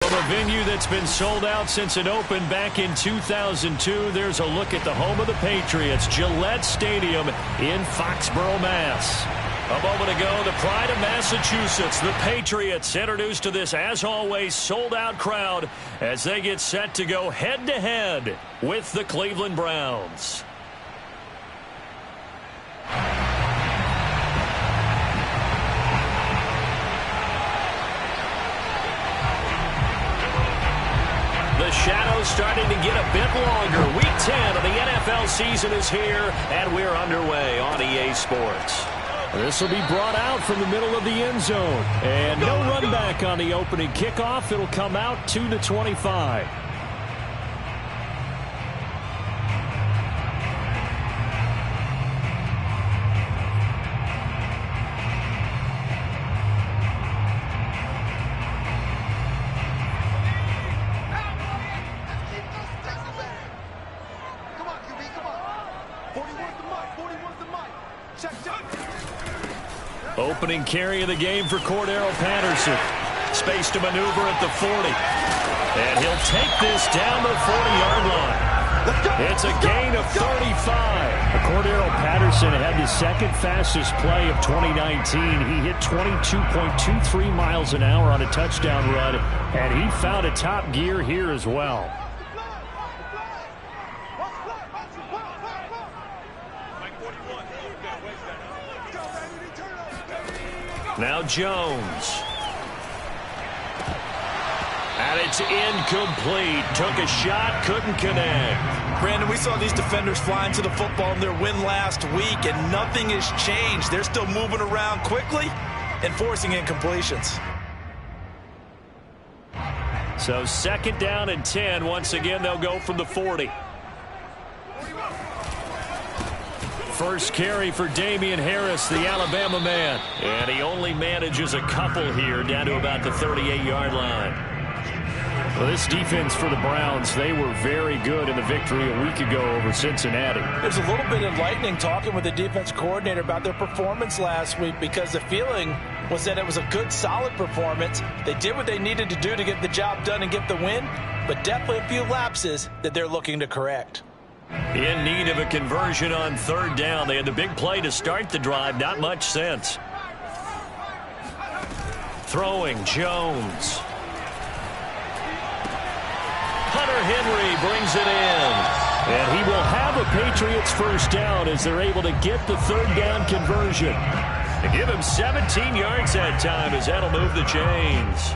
From a venue that's been sold out since it opened back in 2002, there's a look at the home of the Patriots, Gillette Stadium in Foxborough, Mass. A moment ago, the pride of Massachusetts, the Patriots, introduced to this, as always, sold-out crowd as they get set to go head-to-head with the Cleveland Browns. The shadow's starting to get a bit longer. Week 10 of the NFL season is here, and we're underway on EA Sports. This will be brought out from the middle of the end zone. And no run back on the opening kickoff. It'll come out to the 25. Opening carry of the game for Cordero Patterson. Space to maneuver at the 40. And he'll take this down the 40-yard line. It's a gain of 35. Cordero Patterson had the second fastest play of 2019. He hit 22.23 miles an hour on a touchdown run, and he found a top gear here as well. Now Jones. And it's incomplete. Took a shot, couldn't connect. Brandon, we saw these defenders flying to the football in their win last week, and nothing has changed. They're still moving around quickly and forcing incompletions. So second down and 10. Once again, they'll go from the 40. First carry for Damian Harris, the Alabama man. And he only manages a couple here, down to about the 38-yard line. Well, this defense for the Browns, they were very good in the victory a week ago over Cincinnati. There's a little bit enlightening talking with the defense coordinator about their performance last week, because the feeling was that it was a good, solid performance. They did what they needed to do to get the job done and get the win, but definitely a few lapses that they're looking to correct. In need of a conversion on third down. They had the big play to start the drive. Not much sense. Throwing, Jones. Hunter Henry brings it in. And he will have a Patriots first down as they're able to get the third down conversion. They give him 17 yards that time as that'll move the chains.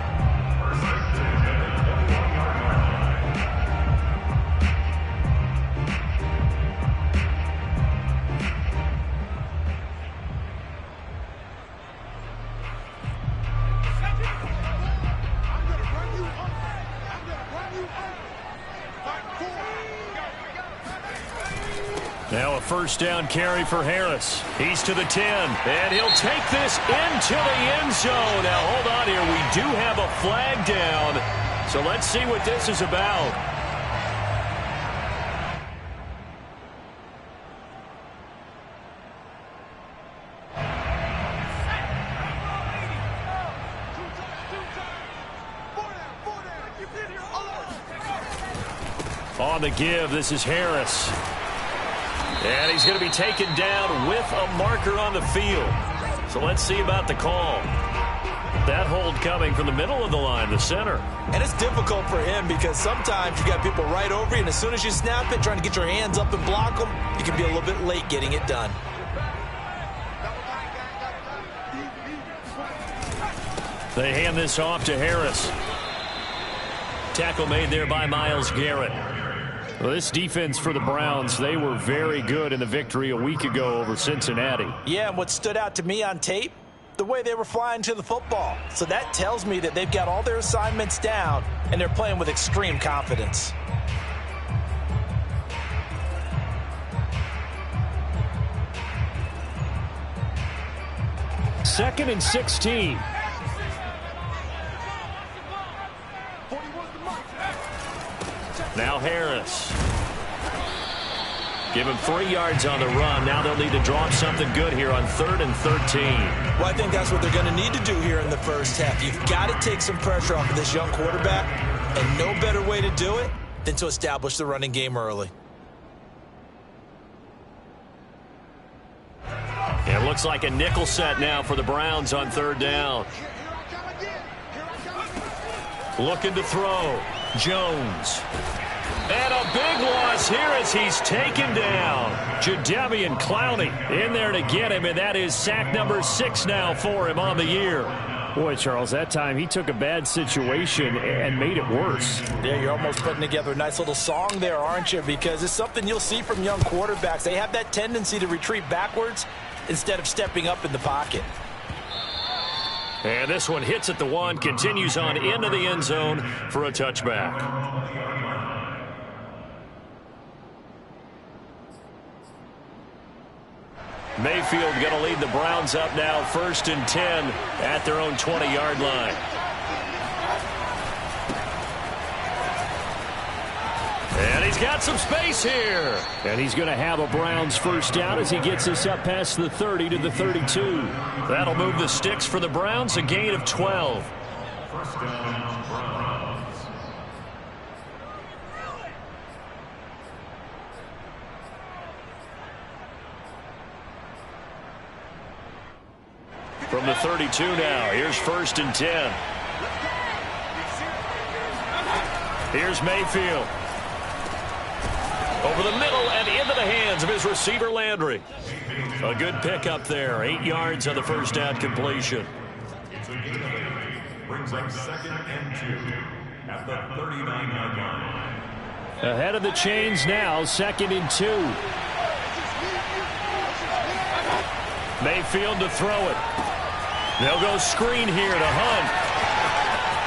Now a first down carry for Harris. He's to the 10, and he'll take this into the end zone. Now hold on here. We do have a flag down, so let's see what this is about. On the give, this is Harris. And he's going to be taken down with a marker on the field. So let's see about the call. That hold coming from the middle of the line, the center. And it's difficult for him because sometimes you got people right over you, and as soon as you snap it, trying to get your hands up and block them, you can be a little bit late getting it done. They hand this off to Harris. Tackle made there by Myles Garrett. Well, this defense for the Browns, they were very good in the victory a week ago over Cincinnati. Yeah, and what stood out to me on tape, the way they were flying to the football. So that tells me that they've got all their assignments down, and they're playing with extreme confidence. Second and 16. Now Harris. Give him 3 yards on the run. Now they'll need to drop something good here on 3rd and 13. Well, I think that's what they're going to need to do here in the first half. You've got to take some pressure off of this young quarterback, and no better way to do it than to establish the running game early. It looks like a nickel set now for the Browns on 3rd down. Looking to throw. Jones. And a big loss here as he's taken down. Jadeveon Clowney in there to get him, and that is sack number 6 now for him on the year. Boy, Charles, that time he took a bad situation and made it worse. Yeah, you're almost putting together a nice little song there, aren't you? Because it's something you'll see from young quarterbacks. They have that tendency to retreat backwards instead of stepping up in the pocket. And this one hits at the 1, continues on into the end zone for a touchback. Mayfield going to lead the Browns up now 1st and 10 at their own 20-yard line. And he's got some space here. And he's going to have a Browns first down as he gets this up past the 30 to the 32. That'll move the sticks for the Browns, a gain of 12. First down, Browns. From the 32 now, here's 1st and 10. Here's Mayfield. Over the middle and into the hands of his receiver, Landry. A good pickup there. 8 yards on the first down completion. It's a good play. Brings up 2nd and 2 at the 39-yard line. Ahead of the chains now, 2nd and 2. Mayfield to throw it. They'll go screen here to Hunt.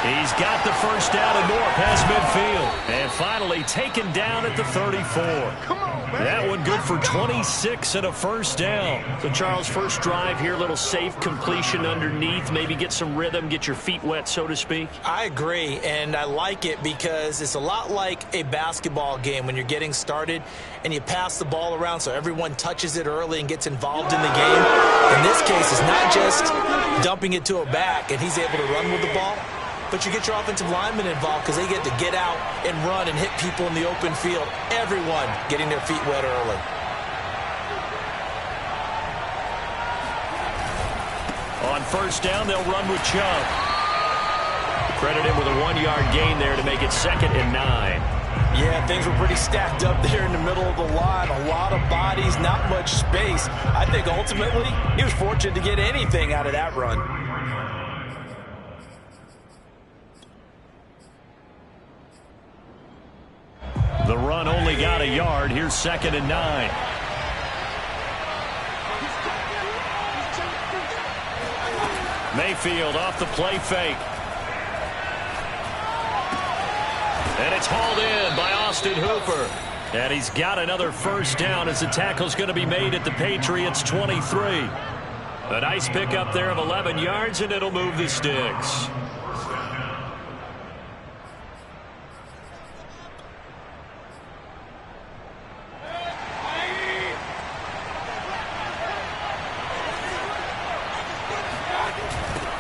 He's got the first down and more past midfield. And finally taken down at the 34. That one good for 26 and a first down. So, Charles, first drive here, little safe completion underneath. Maybe get some rhythm, get your feet wet, so to speak. I agree, and I like it because it's a lot like a basketball game when you're getting started and you pass the ball around so everyone touches it early and gets involved in the game. In this case, it's not just dumping it to a back and he's able to run with the ball, but you get your offensive linemen involved because they get to get out and run and hit people in the open field. Everyone getting their feet wet early. On first down, they'll run with Chubb. Credit him with a 1-yard gain there to make it 2nd and 9. Yeah, things were pretty stacked up there in the middle of the line. A lot of bodies, not much space. I think ultimately he was fortunate to get anything out of that run. The run only got a yard. Here's 2nd and 9. Mayfield off the play fake. And it's hauled in by Austin Hooper. And he's got another first down as the tackle's going to be made at the Patriots 23. A nice pickup there of 11 yards, and it'll move the sticks.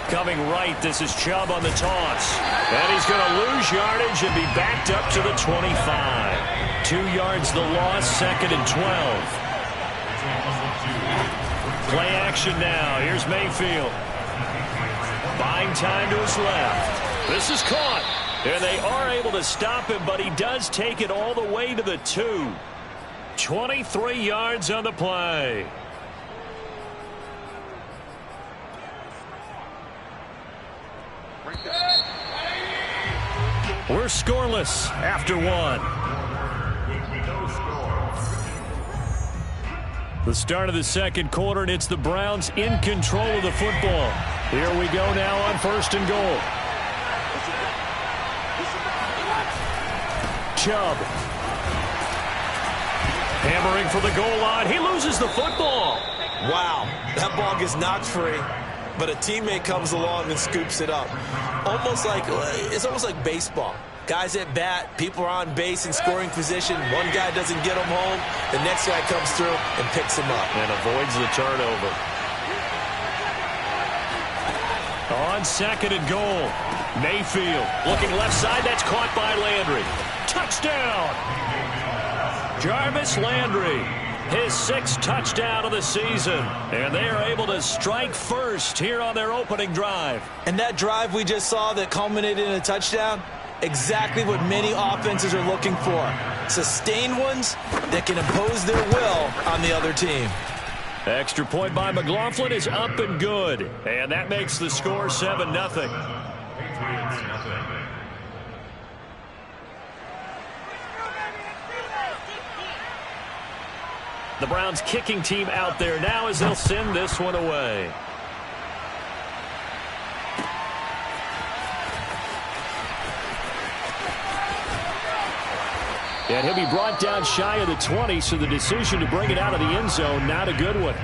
Coming right, this is Chubb on the toss. And he's going to lose yardage and be backed up to the 25. 2 yards the loss, 2nd and 12. Play action now. Here's Mayfield. Buying time to his left. This is caught. And they are able to stop him, but he does take it all the way to the 2. 23 yards on the play. We're scoreless after 1. The start of the second quarter, and it's the Browns in control of the football. Here we go now on 1st and goal. Chubb. Hammering for the goal line. He loses the football. Wow, that ball gets knocked free, but a teammate comes along and scoops it up. It's almost like baseball. Guys at bat, people are on base in scoring position. One guy doesn't get them home. The next guy comes through and picks him up. And avoids the turnover. On second and goal, Mayfield looking left side. That's caught by Landry. Touchdown! Jarvis Landry, his 6th touchdown of the season. And they are able to strike first here on their opening drive. And that drive we just saw that culminated in a touchdown, exactly what many offenses are looking for. Sustained ones that can impose their will on the other team. Extra point by McLaughlin is up and good. And that makes the score 7-0. Patriots nothing. The Browns kicking team out there now as they'll send this one away. And he'll be brought down shy of the 20, so the decision to bring it out of the end zone, not a good one.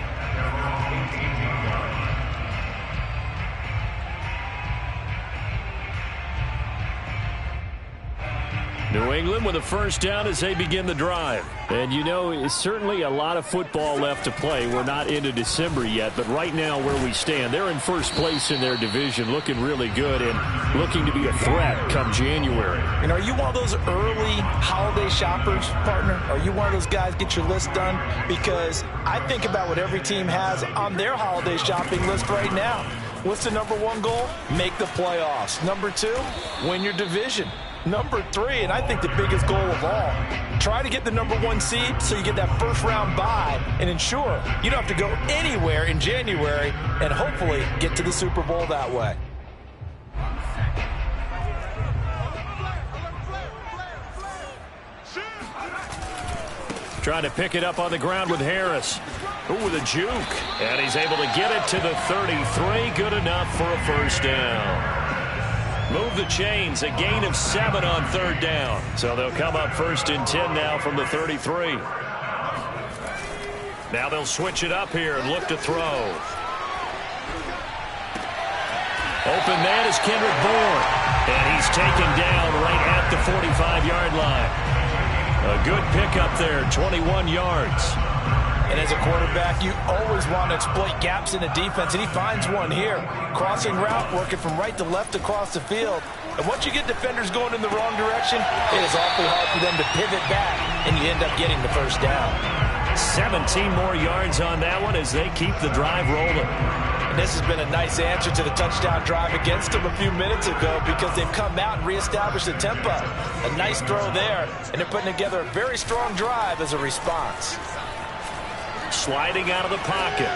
New England with a first down as they begin the drive. And, you know, it's certainly a lot of football left to play. We're not into December yet, but right now where we stand, they're in first place in their division, looking really good and looking to be a threat come January. And are you one of those early holiday shoppers, partner? Are you one of those guys get your list done? Because I think about what every team has on their holiday shopping list right now. What's the number 1 goal? Make the playoffs. Number 2, win your division. Number 3, and I think the biggest goal of all, try to get the number 1 seed so you get that first-round bye and ensure you don't have to go anywhere in January and hopefully get to the Super Bowl that way. Trying to pick it up on the ground with Harris. Ooh, with a juke. And he's able to get it to the 33. Good enough for a first down. Move the chains, a gain of 7 on 3rd down. So they'll come up 1st and 10 now from the 33. Now they'll switch it up here and look to throw. Open man is Kendrick Bourne. And he's taken down right at the 45-yard line. A good pickup there, 21 yards. And as a quarterback, you always want to exploit gaps in the defense, and he finds one here. Crossing route, working from right to left across the field. And once you get defenders going in the wrong direction, it is awfully hard for them to pivot back, and you end up getting the first down. 17 more yards on that one as they keep the drive rolling. And this has been a nice answer to the touchdown drive against them a few minutes ago because they've come out and reestablished the tempo. A nice throw there, and they're putting together a very strong drive as a response. Sliding out of the pocket.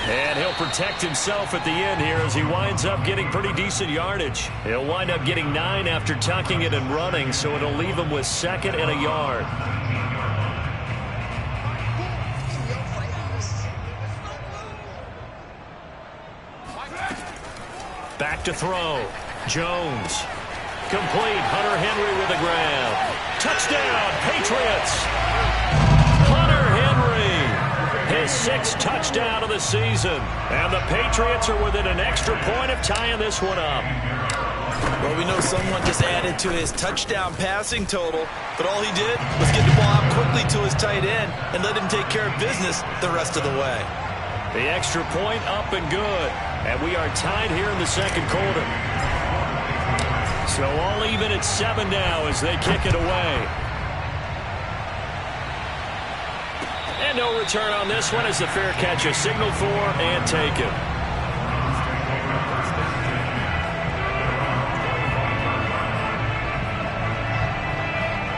And he'll protect himself at the end here as he winds up getting pretty decent yardage. He'll wind up getting 9 after tucking it and running, so it'll leave him with 2nd and a yard. Back to throw. Jones. Complete. Hunter Henry with the grab. Touchdown, Patriots. Hunter Henry, his 6th touchdown of the season. And the Patriots are within an extra point of tying this one up. Well, we know someone just added to his touchdown passing total, but all he did was get the ball out quickly to his tight end and let him take care of business the rest of the way. The extra point up and good. And we are tied here in the 2nd quarter. So all even at 7 now as they kick it away. And no return on this one as the fair catch is signaled for and taken.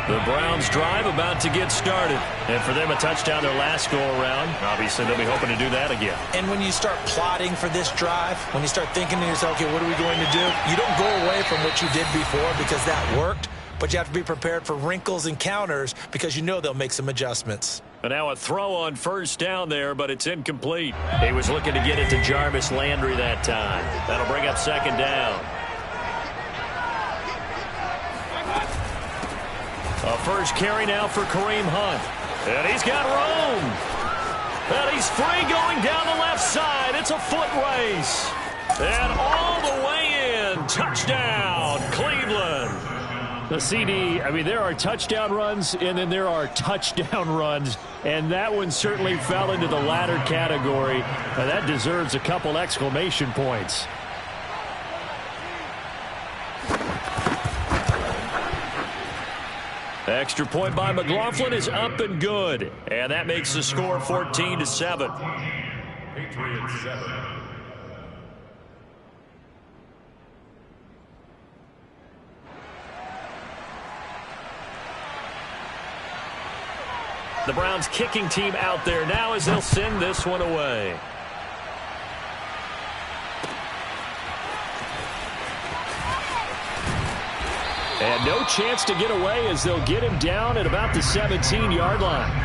The Browns drive about to get started. And for them, a touchdown their last go-around. Obviously, they'll be hoping to do that again. And when you start plotting for this drive, when you start thinking to yourself, okay, what are we going to do? You don't go away from what you did before because that worked, but you have to be prepared for wrinkles and counters because you know they'll make some adjustments. And now a throw on 1st down there, but it's incomplete. He was looking to get it to Jarvis Landry that time. That'll bring up 2nd down. A first carry now for Kareem Hunt. And he's got room. And he's free going down the left side. It's a foot race. And all the way in. Touchdown, Cleveland. The CD, I mean, there are touchdown runs, and then there are touchdown runs, and that one certainly fell into the latter category. That deserves a couple exclamation points. Extra point by McLaughlin is up and good, and that makes the score 14-7. Patriots 7. The Browns kicking team out there now as they'll send this one away. And no chance to get away as they'll get him down at about the 17-yard line.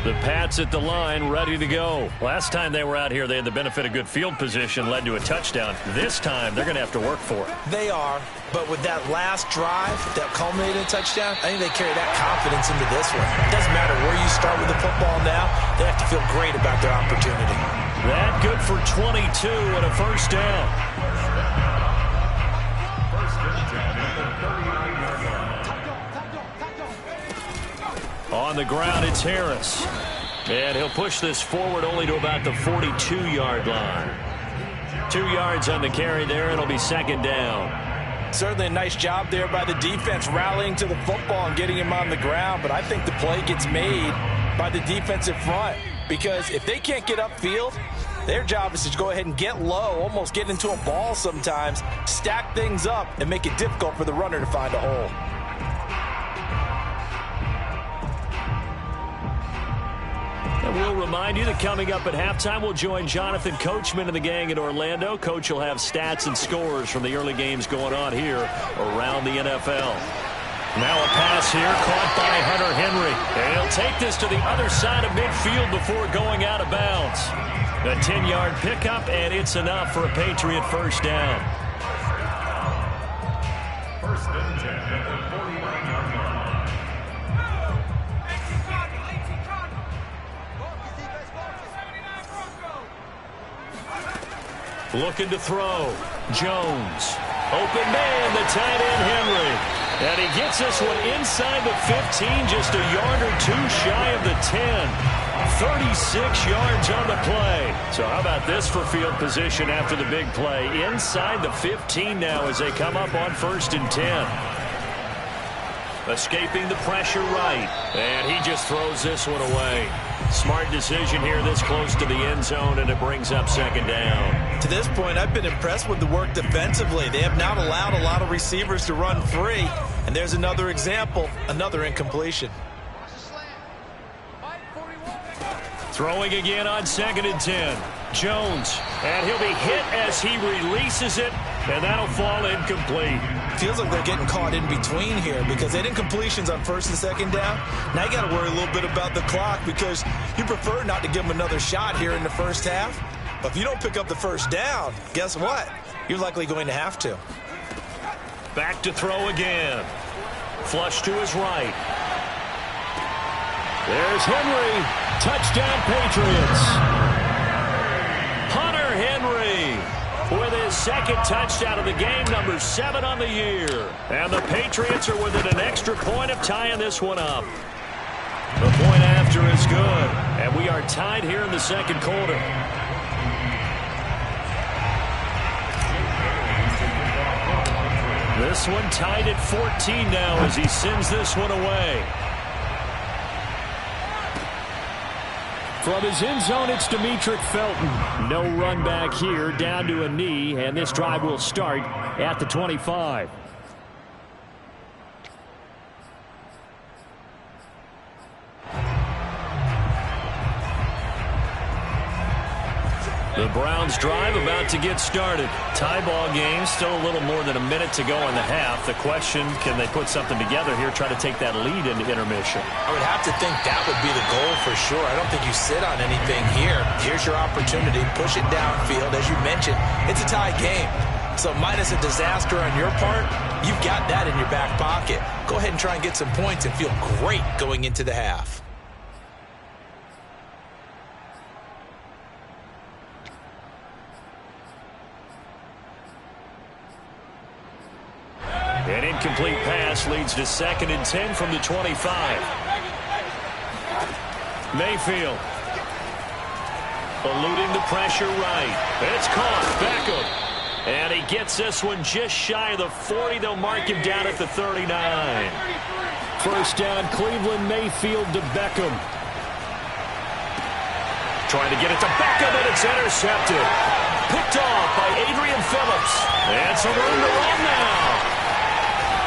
The Pats at the line, ready to go. Last time they were out here, they had the benefit of good field position, led to a touchdown. This time, they're going to have to work for it. They are, but with that last drive that culminated in a touchdown, I think they carry that confidence into this one. It doesn't matter where you start with the football now. They have to feel great about their opportunity. That good for 22 and a first down. On the ground, it's Harris. And he'll push this forward only to about the 42-yard line. 2 yards on the carry there, and it'll be second down. Certainly a nice job there by the defense rallying to the football and getting him on the ground, but I think the play gets made by the defensive front because if they can't get upfield, their job is to go ahead and get low, almost get into a ball sometimes, stack things up, and make it difficult for the runner to find a hole. And we'll remind you that coming up at halftime, we'll join Jonathan Coachman and the gang in Orlando. Coach will have stats and scores from the early games going on here around the NFL. Now a pass here caught by Hunter Henry. And he'll take this to the other side of midfield before going out of bounds. A 10-yard pickup, and it's enough for a Patriot first down. First and 10 at the 49-yard line. Looking to throw. Jones. Open man, the tight end Henry. And he gets this one inside the 15, just a yard or two shy of the 10. 36 yards on the play. So how about this for field position after the big play? Inside the 15 now as they come up on first and 10. Escaping the pressure right. And he just throws this one away. Smart decision here this close to the end zone, and it brings up second down. To this point, I've been impressed with the work defensively. They have not allowed a lot of receivers to run free. And there's another example, another incompletion. Throwing again on second and 10. Jones, and he'll be hit as he releases it, and that'll fall incomplete. Feels like they're getting caught in between here because they had incompletions on first and second down. Now you got to worry a little bit about the clock because you prefer not to give them another shot here in the first half. But if you don't pick up the first down, guess what? You're likely going to have to. Back to throw again. Flush to his right. There's Henry. Touchdown, Patriots. Hunter Henry with his second touchdown of the game, number 7 on the year. And the Patriots are within an extra point of tying this one up. The point after is good, and we are tied here in the second quarter. This one tied at 14 now as he sends this one away. From his end zone, it's Demetric Felton. No run back here, down to a knee, and this drive will start at the 25. The Browns drive about to get started. Tie ball game, still a little more than a minute to go in the half. The question, can they put something together here, try to take that lead into intermission? I would have to think that would be the goal for sure. I don't think you sit on anything here. Here's your opportunity. Push it downfield. As you mentioned, it's a tie game. So minus a disaster on your part, you've got that in your back pocket. Go ahead and try and get some points and feel great going into the half. An incomplete pass leads to 2nd and 10 from the 25. Mayfield. Eluding the pressure right. It's caught. Beckham. And he gets this one just shy of the 40. They'll mark him down at the 39. First down, Cleveland. Mayfield to Beckham. Trying to get it to Beckham, and it's intercepted. Picked off by Adrian Phillips. And some room to run now.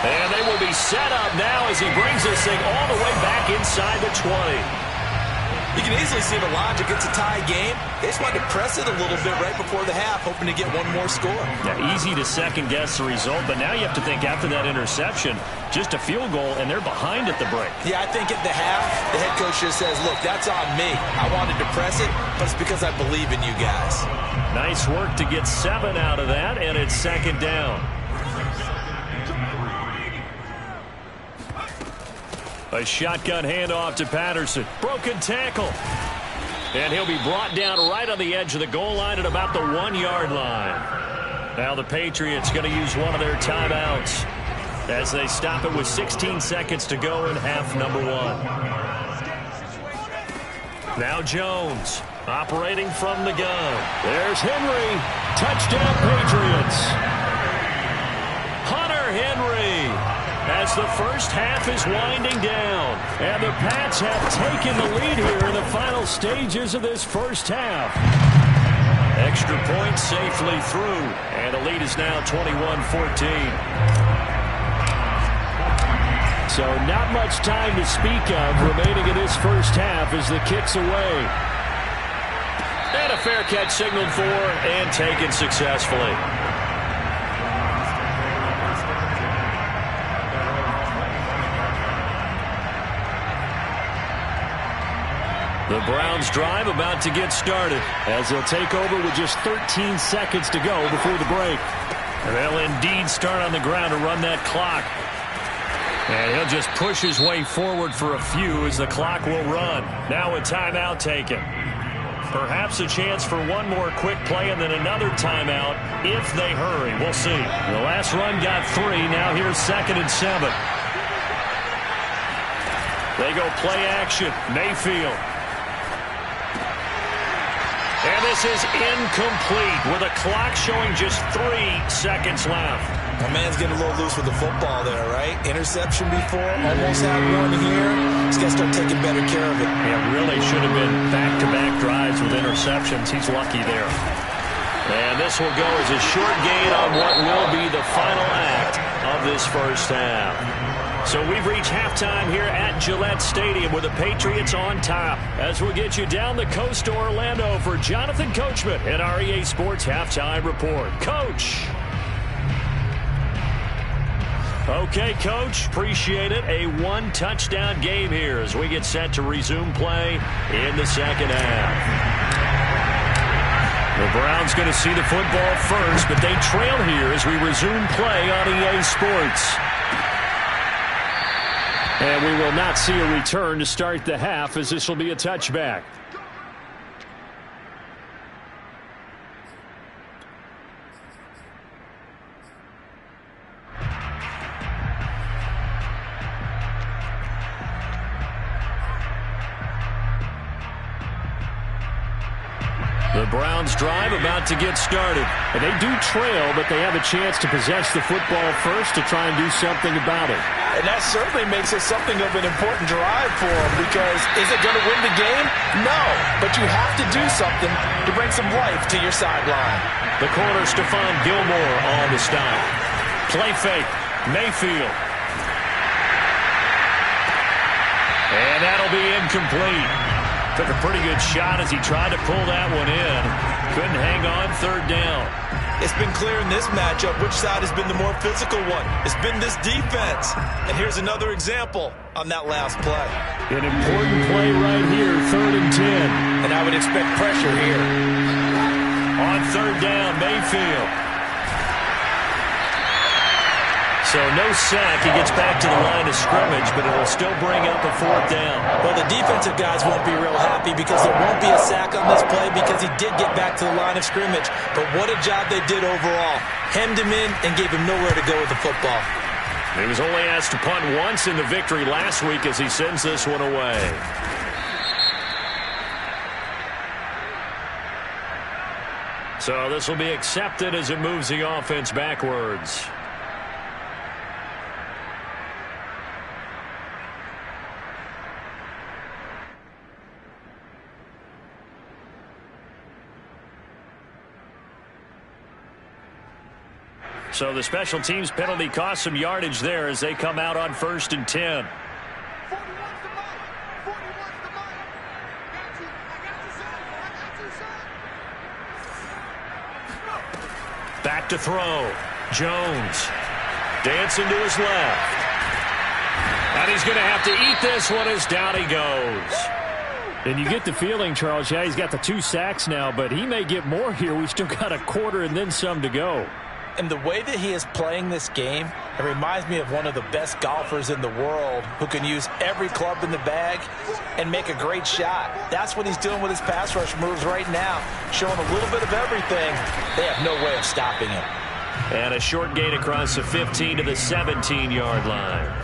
And they will be set up now as he brings this thing all the way back inside the 20. You can easily see the logic. It's a tie game. They just wanted to press it a little bit right before the half, hoping to get one more score. Yeah, easy to second-guess the result, but now you have to think after that interception, just a field goal, and they're behind at the break. Yeah, I think at the half, the head coach just says, look, that's on me. I wanted to press it, but it's because I believe in you guys. Nice work to get 7 out of that, and it's 2nd down. A shotgun handoff to Patterson. Broken tackle. And he'll be brought down right on the edge of the goal line at about the 1-yard line. Now the Patriots going to use one of their timeouts as they stop it with 16 seconds to go in half number 1. Now Jones operating from the gun. There's Henry. Touchdown Patriots. Hunter Henry. As the first half is winding down. And the Pats have taken the lead here in the final stages of this first half. Extra point safely through. And the lead is now 21-14. So not much time to speak of remaining in this first half as the kick's away. And a fair catch signaled for and taken successfully. The Browns drive about to get started as they'll take over with just 13 seconds to go before the break. And they'll indeed start on the ground to run that clock. And he'll just push his way forward for a few as the clock will run. Now a timeout taken. Perhaps a chance for one more quick play and then another timeout if they hurry. We'll see. The last run got 3. Now here's 2nd and 7. They go play action. Mayfield. And this is incomplete with a clock showing just 3 seconds left. My man's getting a little loose with the football there, right? Interception before, almost had one here. He's got to start taking better care of it. Yeah, really should have been back-to-back drives with interceptions. He's lucky there. And this will go as a short gain on what will be the final act of this first half. So we've reached halftime here at Gillette Stadium with the Patriots on top. As we'll get you down the coast to Orlando for Jonathan Coachman at our EA Sports Halftime Report. Coach. Okay, Coach. Appreciate it. A 1-touchdown game here as we get set to resume play in the second half. The Browns going to see the football first, but they trail here as we resume play on EA Sports. And we will not see a return to start the half as this will be a touchback. The Browns drive about to get started. And they do trail, but they have a chance to possess the football first to try and do something about it. And that certainly makes it something of an important drive for them because is it going to win the game? No, but you have to do something to bring some life to your sideline. The corner, Stephon Gilmore on the stop. Play fake, Mayfield. And that'll be incomplete. Took a pretty good shot as he tried to pull that one in. Couldn't hang on 3rd down. It's been clear in this matchup which side has been the more physical one. It's been this defense. And here's another example on that last play. An important play right here, 3rd and 10. And I would expect pressure here. On 3rd down, Mayfield. So no sack. He gets back to the line of scrimmage, but it'll still bring up a 4th down. Well, the defensive guys won't be real happy because there won't be a sack on this play because he did get back to the line of scrimmage. But what a job they did overall. Hemmed him in and gave him nowhere to go with the football. He was only asked to punt once in the victory last week as he sends this one away. So this will be accepted as it moves the offense backwards. So the special teams penalty cost some yardage there as they come out on 1st and 10. Back to throw. Jones. Dancing to his left. And he's going to have to eat this one as down he goes. And you get the feeling, Charles, yeah, he's got the 2 sacks now, but he may get more here. We've still got a quarter and then some to go. And the way that he is playing this game, it reminds me of one of the best golfers in the world who can use every club in the bag and make a great shot. That's what he's doing with his pass rush moves right now, showing a little bit of everything. They have no way of stopping him. And a short gain across the 15 to the 17-yard line.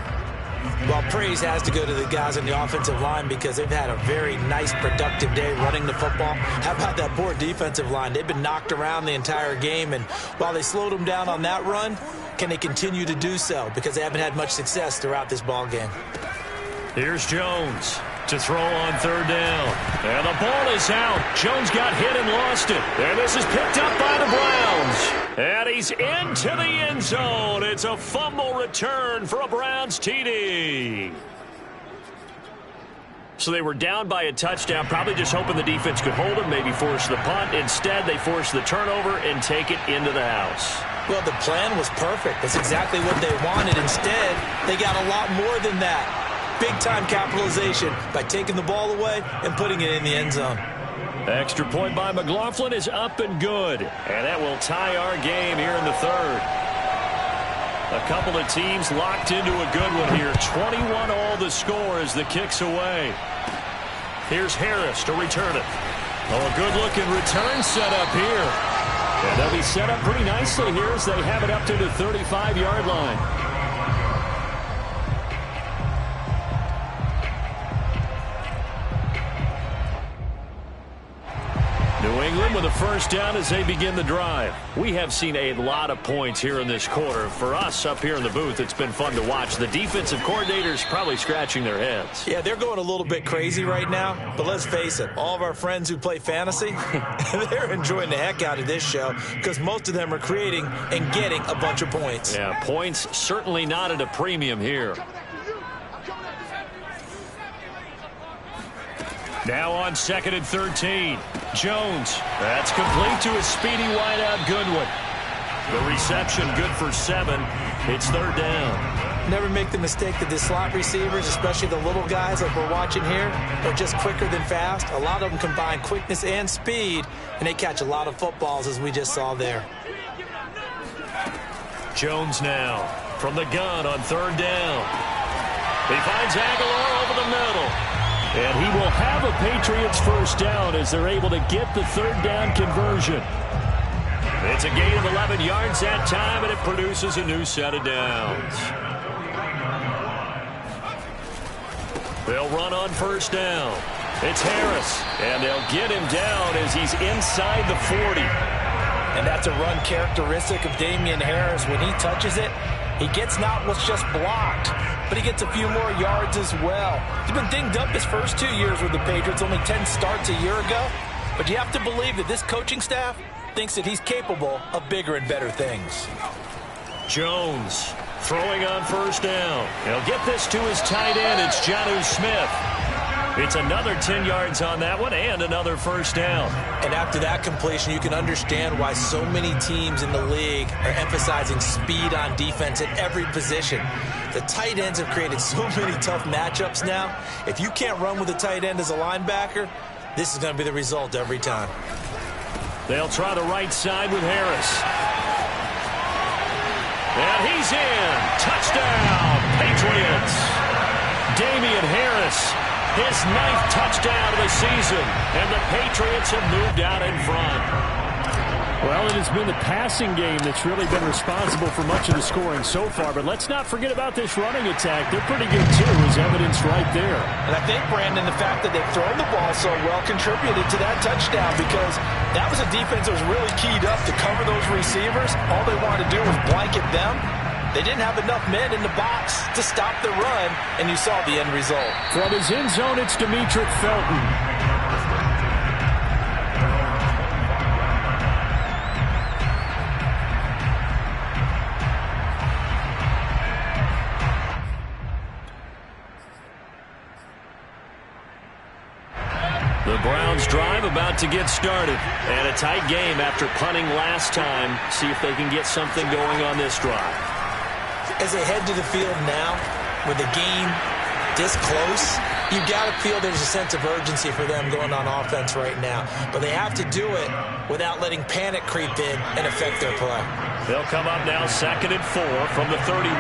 Well, praise has to go to the guys on the offensive line because they've had a very nice, productive day running the football. How about that poor defensive line? They've been knocked around the entire game, and while they slowed them down on that run, can they continue to do so? Because they haven't had much success throughout this ball game. Here's Jones to throw on 3rd down. And the ball is out. Jones got hit and lost it. And this is picked up by the Browns. And he's into the end zone. It's a fumble return for a Browns TD. So they were down by a touchdown, probably just hoping the defense could hold them, maybe force the punt. Instead, they forced the turnover and take it into the house. Well, the plan was perfect. That's exactly what they wanted. Instead, they got a lot more than that. Big-time capitalization by taking the ball away and putting it in the end zone. Extra point by McLaughlin is up and good. And that will tie our game here in the 3rd. A couple of teams locked into a good one here. 21 all the score as the kick's away. Here's Harris to return it. Oh, a good-looking return set up here. And they'll be set up pretty nicely here as they have it up to the 35-yard line. New England with a 1st down as they begin the drive. We have seen a lot of points here in this quarter. For us up here in the booth, it's been fun to watch. The defensive coordinators probably scratching their heads. Yeah, they're going a little bit crazy right now, but let's face it, all of our friends who play fantasy, they're enjoying the heck out of this show because most of them are creating and getting a bunch of points. Yeah, points certainly not at a premium here. Now on 2nd and 13. Jones. That's complete to his speedy wideout Goodwin. The reception good for 7. It's 3rd down. Never make the mistake that the slot receivers, especially the little guys like we're watching here, are just quicker than fast. A lot of them combine quickness and speed, and they catch a lot of footballs as we just saw there. Jones now from the gun on 3rd down. He finds Aguilar over the middle. And he will have a Patriots 1st down as they're able to get the 3rd down conversion. It's a gain of 11 yards that time, and it produces a new set of downs. They'll run on 1st down. It's Harris, and they'll get him down as he's inside the 40. And that's a run characteristic of Damian Harris. When he touches it, he gets not what's just blocked, but he gets a few more yards as well. He's been dinged up his first 2 years with the Patriots, only 10 starts a year ago. But you have to believe that this coaching staff thinks that he's capable of bigger and better things. Jones throwing on 1st down. He'll get this to his tight end. It's Jonnu Smith. It's another 10 yards on that one and another 1st down. And after that completion, you can understand why so many teams in the league are emphasizing speed on defense at every position. The tight ends have created so many tough matchups now. If you can't run with a tight end as a linebacker, this is going to be the result every time. They'll try the right side with Harris. And he's in. Touchdown, Patriots. Damian Harris, his 9th touchdown of the season. And the Patriots have moved out in front. Well, it has been the passing game that's really been responsible for much of the scoring so far. But let's not forget about this running attack. They're pretty good, too, as evidenced right there. And I think, Brandon, the fact that they've thrown the ball so well contributed to that touchdown, because that was a defense that was really keyed up to cover those receivers. All they wanted to do was blanket them. They didn't have enough men in the box to stop the run, and you saw the end result. From his end zone, it's Demetric Felton. The Browns drive about to get started. And a tight game after punting last time. See if they can get something going on this drive. As they head to the field now, with the game this close, you've got to feel there's a sense of urgency for them going on offense right now. But they have to do it without letting panic creep in and affect their play. They'll come up now 2nd and 4 from the 31.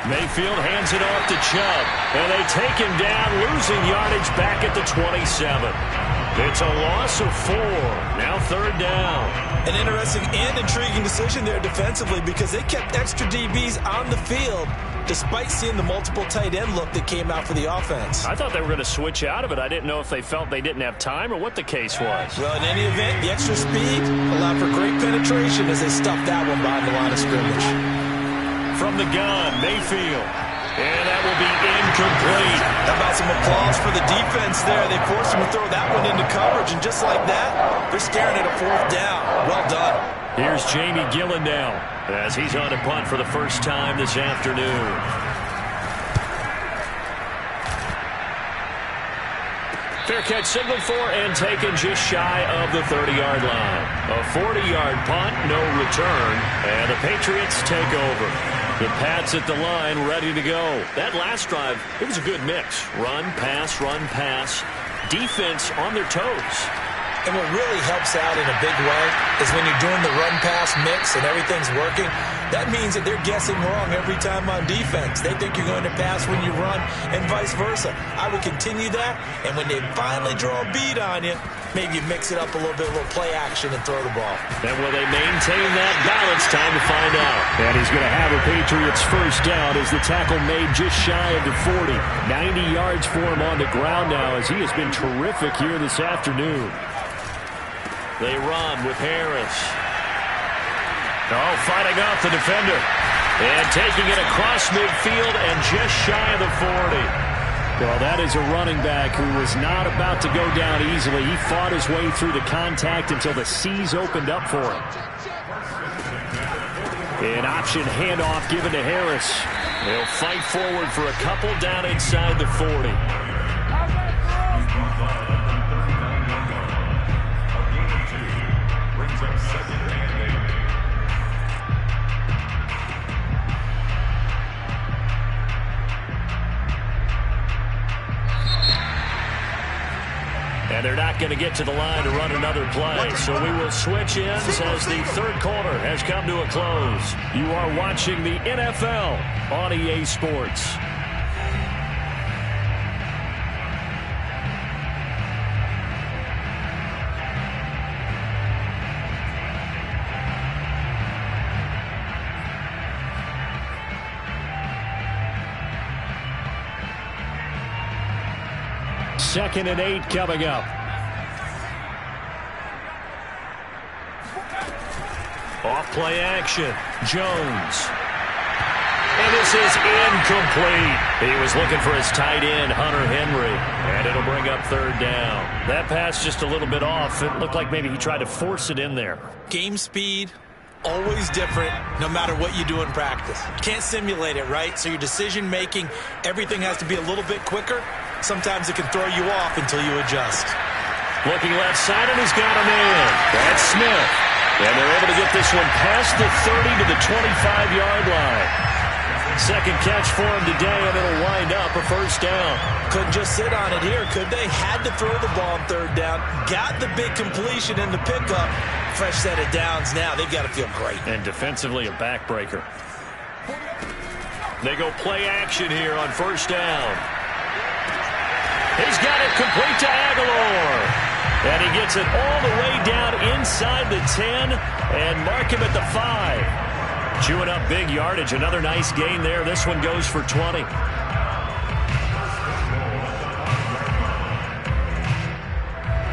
Mayfield hands it off to Chubb, and they take him down, losing yardage back at the 27. It's a loss of 4. Now 3rd down. An interesting and intriguing decision there defensively, because they kept extra DBs on the field despite seeing the multiple tight end look that came out for the offense. I thought they were going to switch out of it. I didn't know if they felt they didn't have time or what the case was. Well, in any event, the extra speed allowed for great penetration as they stuffed that one behind the line of scrimmage. From the gun, Mayfield. And that will be incomplete. How about some applause for the defense there? They forced him to throw that one into coverage, and just like that, they're staring at a 4th down. Well done. Here's Jamie Gillen now, as he's on a punt for the first time this afternoon. Fair catch signaled for and taken just shy of the 30-yard line. A 40-yard punt, no return, and the Patriots take over. The Pats at the line, ready to go. That last drive, it was a good mix. Run, pass, defense on their toes. And what really helps out in a big way is when you're doing the run-pass mix and everything's working, that means that they're guessing wrong every time on defense. They think you're going to pass when you run and vice versa. I would continue that, and when they finally draw a bead on you, maybe you mix it up a little bit, a little play action, and throw the ball. And will they maintain that balance? Time to find out. And he's going to have a Patriots first down as the tackle made just shy of the 40. 90 yards for him on the ground now as he has been terrific here this afternoon. They run with Harris. Oh, fighting off the defender. And taking it across midfield and just shy of the 40. Well, that is a running back who was not about to go down easily. He fought his way through the contact until the seas opened up for him. An option handoff given to Harris. They'll fight forward for a couple down inside the 40. And they're not going to get to the line to run another play. So we will switch ends as the 3rd quarter has come to a close. You are watching the NFL on EA Sports. Second and 8 coming up. Off play action. Jones. And this is incomplete. He was looking for his tight end, Hunter Henry. And it'll bring up 3rd down. That pass just a little bit off. It looked like maybe he tried to force it in there. Game speed, always different no matter what you do in practice. Can't simulate it, right? So your decision making, everything has to be a little bit quicker. Sometimes it can throw you off until you adjust. Looking left side, and he's got him in. That's Smith. And they're able to get this one past the 30 to the 25-yard line. Second catch for him today, and it'll wind up a first down. Couldn't just sit on it here, could they? Had to throw the ball on third down. Got the big completion in the pickup. Fresh set of downs now. They've got to feel great. And defensively, a backbreaker. They go play action here on first down. He's got it complete to Aguilar. And he gets it all the way down inside the 10 and mark him at the 5. Chewing up big yardage. Another nice gain there. This one goes for 20.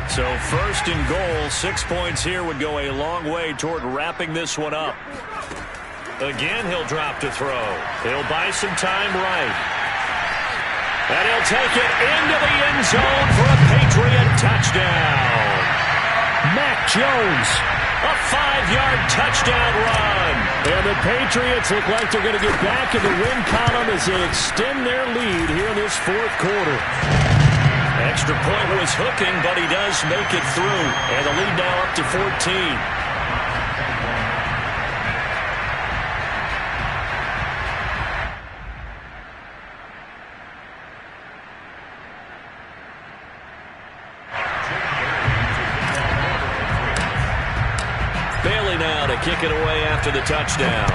So first and goal, 6 points here would go a long way toward wrapping this one up. Again, he'll drop to throw. He'll buy some time right. And he'll take it into the end zone for a Patriot touchdown. Mac Jones, a 5-yard touchdown run. And the Patriots look like they're going to get back in the win column as they extend their lead here in this fourth quarter. Extra point was hooking, but he does make it through. And the lead now up to 14. Now to kick it away after the touchdown.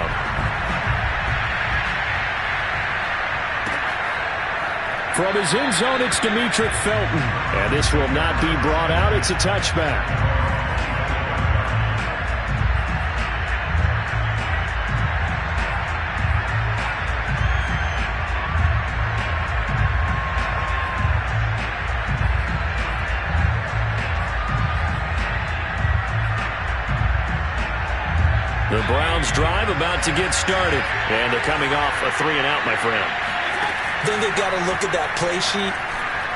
From his end zone, it's Demetric Felton. And this will not be brought out. It's a touchback. The Browns drive about to get started. And they're coming off a 3-and-out, my friend. Then they've got to look at that play sheet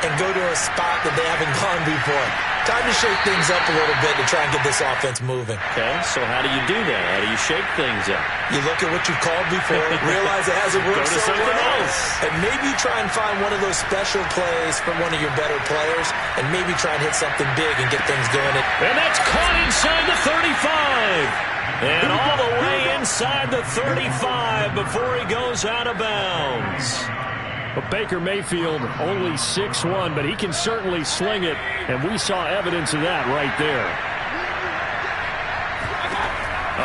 and go to a spot that they haven't gone before. Time to shake things up a little bit to try and get this offense moving. Okay, so how do you do that? How do you shake things up? You look at what you've called before, realize it hasn't worked so well, else. and maybe try and find one of those special plays from one of your better players, and maybe try and hit something big and get things going. And that's caught inside the 35. And all the way inside the 35 before he goes out of bounds. But Baker Mayfield only 6'1", but he can certainly sling it, and we saw evidence of that right there.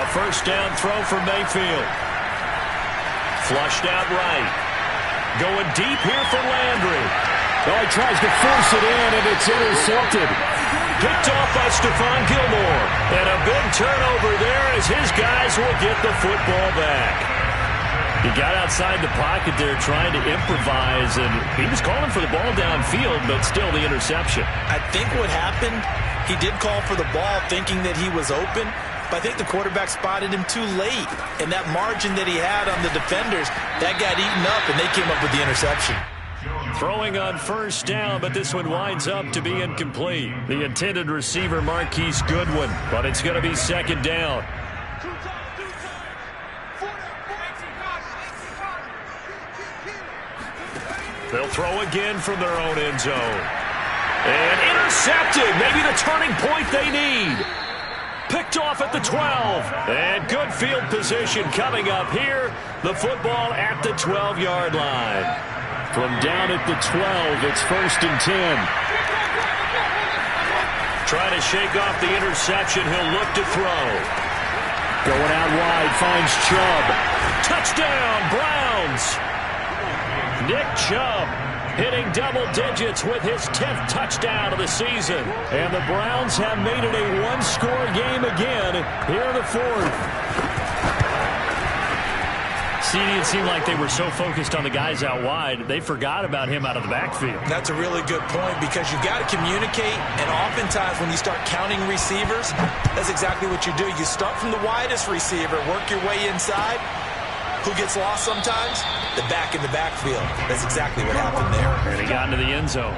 A first down throw for Mayfield. Flushed out right. Going deep here for Landry. Oh, he tries to force it in, and it's intercepted. Picked off by Stephon Gilmore. And a big turnover there as his guys will get the football back. He got outside the pocket there trying to improvise, and he was calling for the ball downfield, but still the interception. I think what happened, he did call for the ball thinking that he was open, but I think the quarterback spotted him too late. And that margin that he had on the defenders, that got eaten up, and they came up with the interception. Throwing on first down, but this one winds up to be incomplete. The intended receiver, Marquise Goodwin, but it's going to be second down. They'll throw again from their own end zone. And intercepted. Maybe the turning point they need. Picked off at the 12. And good field position coming up here. The football at the 12-yard line. From down at the 12, it's first and 10. Trying to shake off the interception. He'll look to throw. Going out wide, finds Chubb. Touchdown, Browns. Nick Chubb hitting double digits with his 10th touchdown of the season. And the Browns have made it a one-score game again here in the fourth. It seemed like they were so focused on the guys out wide, they forgot about him out of the backfield. That's a really good point because you've got to communicate, and oftentimes when you start counting receivers, that's exactly what you do. You start from the widest receiver, work your way inside. Who gets lost sometimes? The back in the backfield. That's exactly what happened there. And he got into the end zone.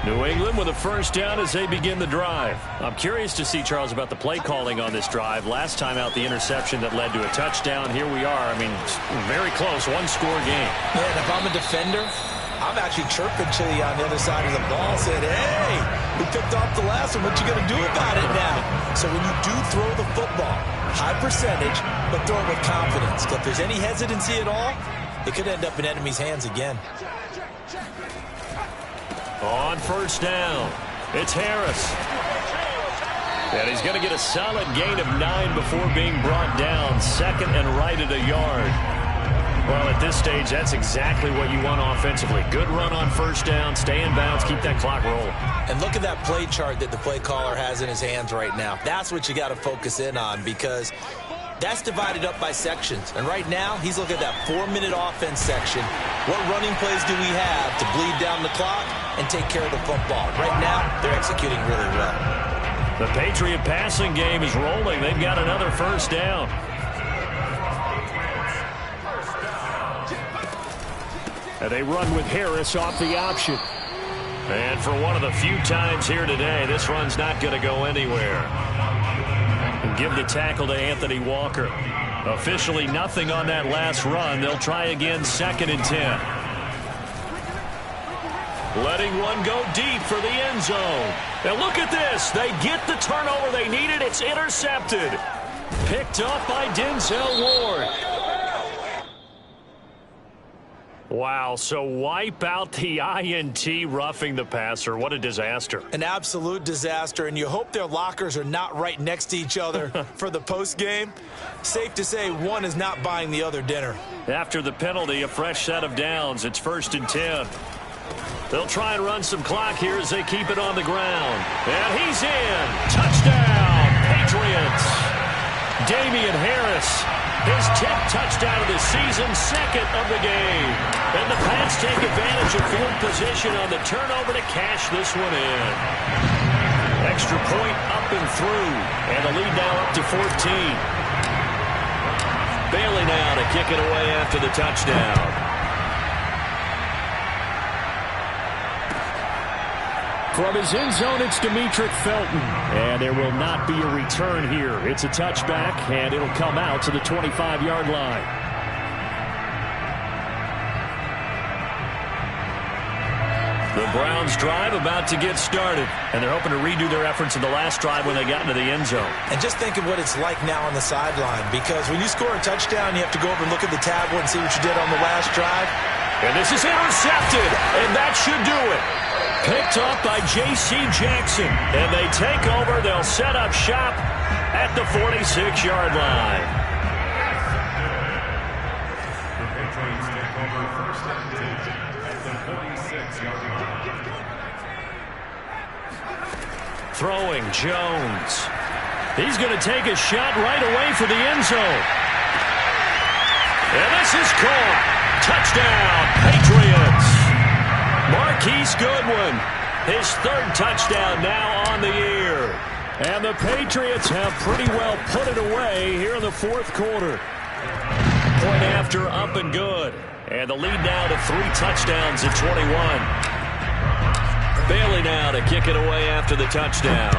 New England with a first down as they begin the drive. I'm curious to see, Charles, about the play calling on this drive. Last time out, the interception that led to a touchdown. Here we are. I mean, very close, one-score game. Man, if I'm a defender, I'm actually chirping to you on the other side of the ball saying, hey, who picked off the last one. What you going to do about it now? So when you do throw the football, high percentage, but throw it with confidence. If there's any hesitancy at all, it could end up in enemy's hands again. On first down, it's Harris. And he's going to get a solid gain of 9 before being brought down. Second and right at a yard. Well, at this stage, that's exactly what you want offensively. Good run on first down, stay in bounds, keep that clock rolling. And look at that play chart that the play caller has in his hands right now. That's what you got to focus in on, because that's divided up by sections. And right now, he's looking at that 4-minute offense section. What running plays do we have to bleed down the clock and take care of the football? Right now, they're executing really well. The Patriot passing game is rolling. They've got another first down. And they run with Harris off the option. And for one of the few times here today, this run's not going to go anywhere. And give the tackle to Anthony Walker. Officially nothing on that last run. They'll try again, 2nd and 10. Letting one go deep for the end zone. Now look at this. They get the turnover they needed. It's intercepted. Picked up by Denzel Ward. Wow, so wipe out the INT, roughing the passer. What a disaster. An absolute disaster, and you hope their lockers are not right next to each other for the postgame. Safe to say one is not buying the other dinner. After the penalty, a fresh set of downs. It's 1st and 10. They'll try and run some clock here as they keep it on the ground. And he's in. Touchdown, Patriots. Damian Harris. His 10th touchdown of the season, 2nd of the game. And the Pats take advantage of field position on the turnover to cash this one in. Extra point up and through. And the lead now up to 14. Bailey now to kick it away after the touchdown. From his end zone, it's Demetric Felton. And there will not be a return here. It's a touchback, and it'll come out to the 25-yard line. The Browns drive about to get started. And they're hoping to redo their efforts in the last drive when they got into the end zone. And just think of what it's like now on the sideline. Because when you score a touchdown, you have to go over and look at the tablet and see what you did on the last drive. And this is intercepted, and that should do it. Picked up by J.C. Jackson. And they take over. They'll set up shop at the 46-yard line. The Patriots take over 1st and 10 at the 46-yard line. Throwing Jones. He's going to take a shot right away for the end zone. And this is caught. Touchdown, Patriots. Marquise Goodwin, his 3rd touchdown now on the year. And the Patriots have pretty well put it away here in the 4th quarter. Point after, up and good. And the lead now to 3 touchdowns at 21. Bailey now to kick it away after the touchdown.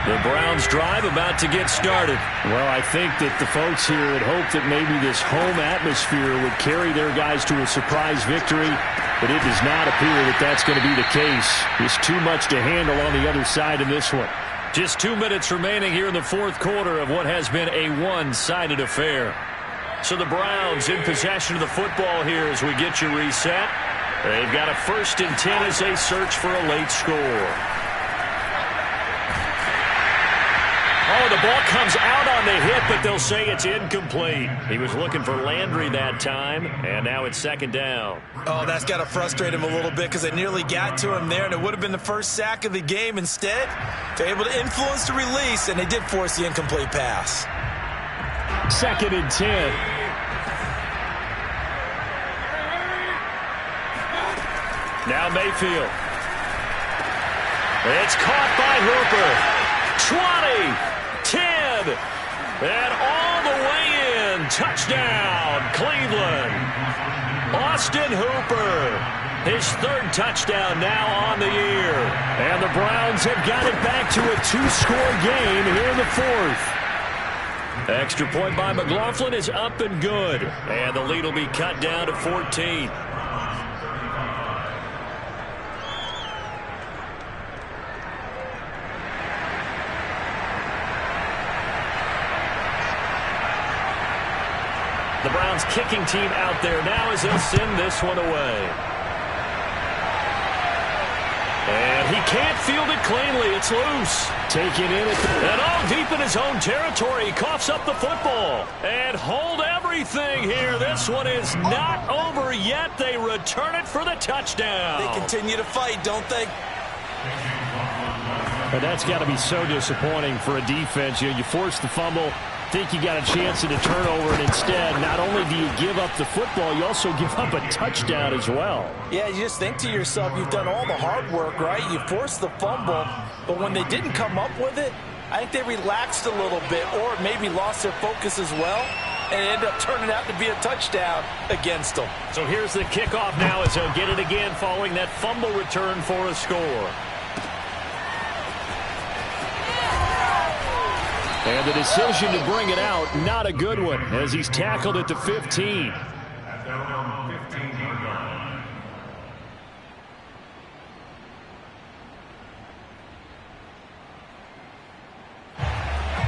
The Browns drive about to get started. Well, I think that the folks here had hoped that maybe this home atmosphere would carry their guys to a surprise victory, but it does not appear that that's going to be the case. Just too much to handle on the other side in this one. Just 2 minutes remaining here in the 4th quarter of what has been a one-sided affair. So the Browns in possession of the football here as we get you reset. They've got a 1st and 10 as they search for a late score. Oh, the ball comes out on the hit, but they'll say it's incomplete. He was looking for Landry that time, and now it's 2nd down. Oh, that's got to frustrate him a little bit because they nearly got to him there, and it would have been the first sack of the game. Instead, they're able to influence the release, and they did force the incomplete pass. 2nd and 10. Now Mayfield. It's caught by Hooper. 20. 10, and all the way in. Touchdown, Cleveland. Austin Hooper His third touchdown now on the year. And the Browns have got it back to a 2-score game here in the fourth. Extra point by McLaughlin is up and good. And the lead will be cut down to 14. The Browns kicking team out there now as they'll send this one away. And he can't field it cleanly. It's loose. Taking in and all deep in his own territory. He coughs up the football. And hold everything here. This one is not over yet. They return it for the touchdown. They continue to fight, don't they? But that's got to be so disappointing for a defense. You force the fumble, think you got a chance at a turnover, and instead, not only do you give up the football, you also give up a touchdown as well. Yeah, you just think to yourself, you've done all the hard work, right? You forced the fumble, but when they didn't come up with it, I think they relaxed a little bit or maybe lost their focus as well, and it ended up turning out to be a touchdown against them. So here's the kickoff now as they'll get it again following that fumble return for a score. And the decision to bring it out, not a good one, as he's tackled at the 15.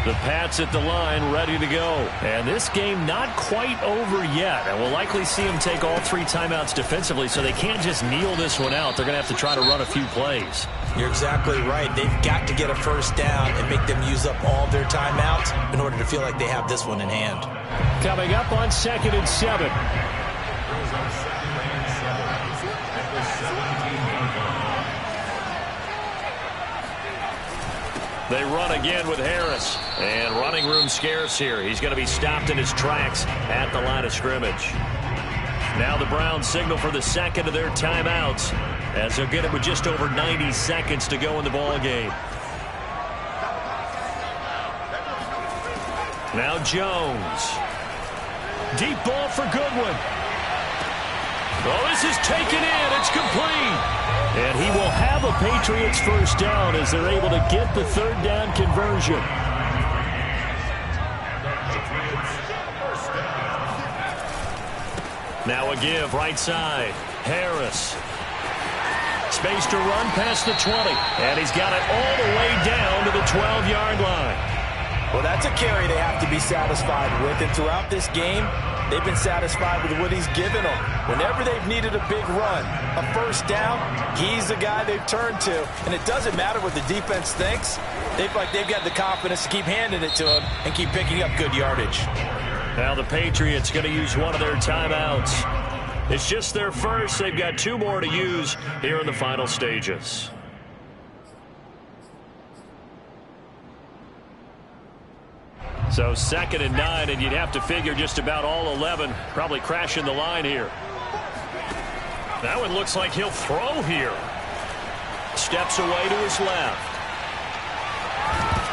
The Pats at the line, ready to go. And this game not quite over yet. And we'll likely see them take all 3 timeouts defensively, so they can't just kneel this one out. They're going to have to try to run a few plays. You're exactly right. They've got to get a first down and make them use up all their timeouts in order to feel like they have this one in hand. Coming up on 2nd and 7. They run again with Harris. And running room scarce here. He's going to be stopped in his tracks at the line of scrimmage. Now the Browns signal for the second of their timeouts as they'll get it with just over 90 seconds to go in the ball game. Now Jones. Deep ball for Goodwin. Oh, this is taken in. It's complete. And he will have a Patriots first down as they're able to get the third down conversion. Now a give right side. Harris. Space to run past the 20. And he's got it all the way down to the 12-yard line. Well, that's a carry they have to be satisfied with. And throughout this game, they've been satisfied with what he's given them. Whenever they've needed a big run, a first down, he's the guy they've turned to. And it doesn't matter what the defense thinks. They've got the confidence to keep handing it to him and keep picking up good yardage. Now the Patriots going to use one of their timeouts. It's just their first. They've got 2 more to use here in the final stages. So 2nd and 9, and you'd have to figure just about all 11 probably crashing the line here. That one looks like he'll throw here. Steps away to his left.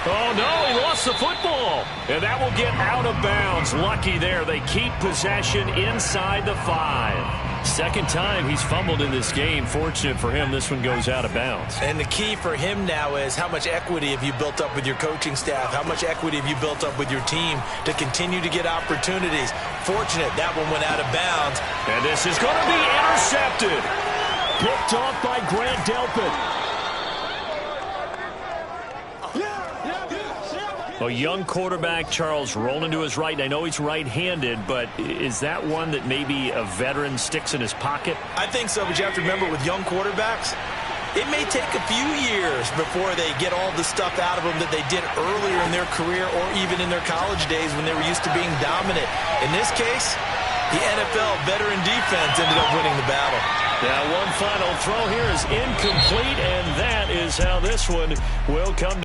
Oh, no, he lost the football. And that will get out of bounds. Lucky there. They keep possession inside the 5. Second time he's fumbled in this game. Fortunate for him, this one goes out of bounds. And the key for him now is how much equity have you built up with your coaching staff? How much equity have you built up with your team to continue to get opportunities? Fortunate that one went out of bounds. And this is going to be intercepted. Picked off by Grant Delpit. A young quarterback, Charles, rolling to his right. And I know he's right-handed, but is that one that maybe a veteran sticks in his pocket? I think so, but you have to remember with young quarterbacks, it may take a few years before they get all the stuff out of them that they did earlier in their career or even in their college days when they were used to being dominant. In this case, the NFL veteran defense ended up winning the battle. Now one final throw here is incomplete, and that is how this one will come.